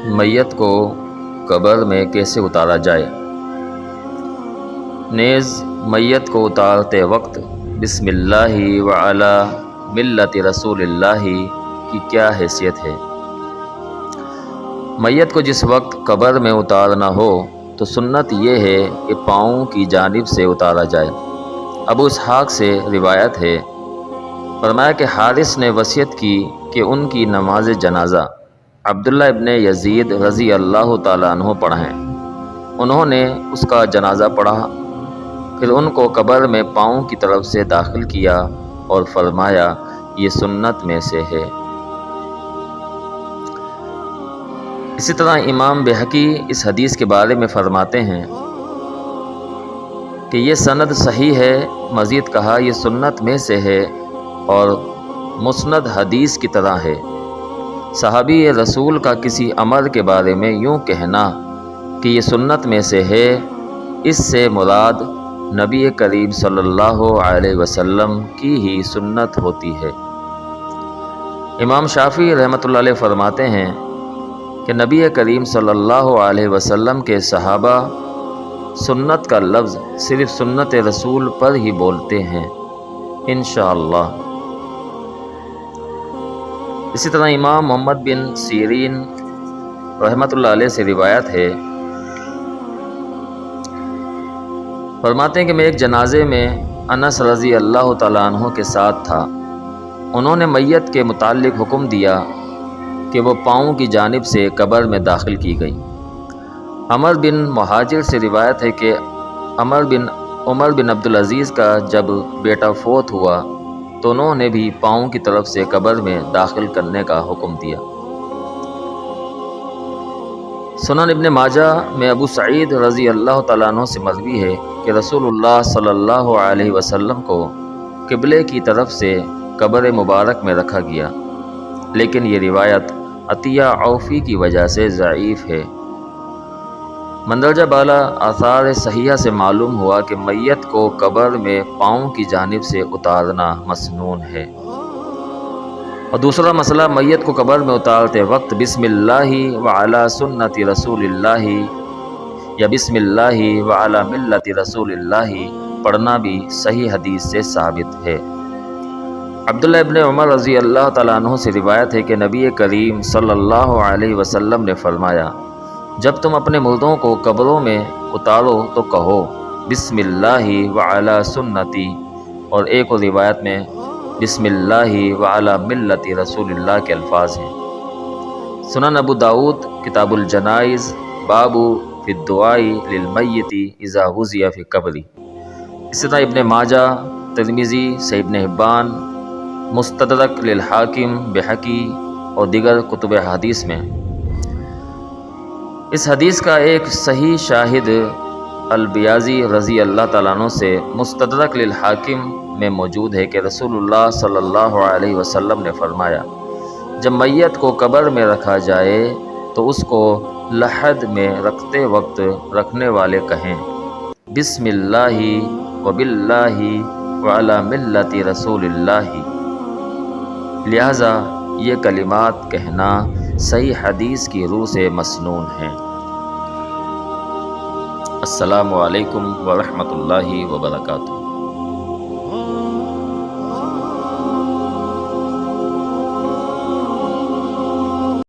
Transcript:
میت کو قبر میں کیسے اتارا جائے؟ نیز میت کو اتارتے وقت بسم اللہ وعلی ملت رسول اللہ کی کیا حیثیت ہے؟ میت کو جس وقت قبر میں اتارنا ہو تو سنت یہ ہے کہ پاؤں کی جانب سے اتارا جائے۔ ابو اسحاق سے روایت ہے، فرمایا کہ حارث نے وصیت کی کہ ان کی نماز جنازہ عبداللہ ابن یزید رضی اللہ تعالیٰ عنہ پڑھائیں۔ انہوں نے اس کا جنازہ پڑھا، پھر ان کو قبر میں پاؤں کی طرف سے داخل کیا اور فرمایا یہ سنت میں سے ہے۔ اسی طرح امام بہقی اس حدیث کے بارے میں فرماتے ہیں کہ یہ سند صحیح ہے، مزید کہا یہ سنت میں سے ہے اور مسند حدیث کی طرح ہے۔ صحابی رسول کا کسی امر کے بارے میں یوں کہنا کہ یہ سنت میں سے ہے، اس سے مراد نبی کریم صلی اللہ علیہ وسلم کی ہی سنت ہوتی ہے۔ امام شافعی رحمۃ اللہ علیہ فرماتے ہیں کہ نبی کریم صلی اللہ علیہ وسلم کے صحابہ سنت کا لفظ صرف سنت رسول پر ہی بولتے ہیں انشاءاللہ۔ اسی طرح امام محمد بن سیرین رحمۃ اللہ علیہ سے روایت ہے، فرماتے ہیں کہ میں ایک جنازے میں انس رضی اللہ تعالیٰ عنہ کے ساتھ تھا۔ انہوں نے میت کے متعلق حکم دیا کہ وہ پاؤں کی جانب سے قبر میں داخل کی گئی۔ عمر بن مہاجر سے روایت ہے کہ عمر بن عبدالعزیز کا جب بیٹا فوت ہوا تو انہوں نے بھی پاؤں کی طرف سے قبر میں داخل کرنے کا حکم دیا۔ سنن ابن ماجہ میں ابو سعید رضی اللہ تعالیٰ عنہ سے مروی ہے کہ رسول اللہ صلی اللہ علیہ وسلم کو قبلے کی طرف سے قبر مبارک میں رکھا گیا، لیکن یہ روایت عطیہ عوفی کی وجہ سے ضعیف ہے۔ مندرجہ بالا آثار صحیحہ سے معلوم ہوا کہ میت کو قبر میں پاؤں کی جانب سے اتارنا مسنون ہے۔ اور دوسرا مسئلہ، میت کو قبر میں اتارتے وقت بسم اللہ وعلی سنت رسول اللہ یا بسم اللہ وعلی ملت رسول اللہ پڑھنا بھی صحیح حدیث سے ثابت ہے۔ عبداللہ ابن عمر رضی اللہ تعالیٰ عنہ سے روایت ہے کہ نبی کریم صلی اللہ علیہ وسلم نے فرمایا جب تم اپنے مردوں کو قبروں میں اتارو تو کہو بسم اللہ وعلی سنتی، اور ایک اور روایت میں بسم اللہ وعلی ملت رسول اللہ کے الفاظ ہیں۔ سنن ابو داؤد کتاب الجنائز باب فی الدعاء للمیت اذا وضع فی قبری۔ اسی طرح ابن ماجہ، ترمذی، صحیح ابن حبان، مستدرک للحاکم، بہقی اور دیگر کتب حدیث میں اس حدیث کا ایک صحیح شاہد البیاضی رضی اللہ تعالیٰ عنہ سے مستدرک للحاکم میں موجود ہے کہ رسول اللہ صلی اللہ علیہ وسلم نے فرمایا جب میت کو قبر میں رکھا جائے تو اس کو لحد میں رکھتے وقت رکھنے والے کہیں بسم اللہ وباللہ وعلی ملت رسول اللہ، لہذا یہ کلمات کہنا صحیح حدیث کی روح سے مسنون ہیں۔ السلام علیکم ورحمۃ اللہ وبرکاتہ۔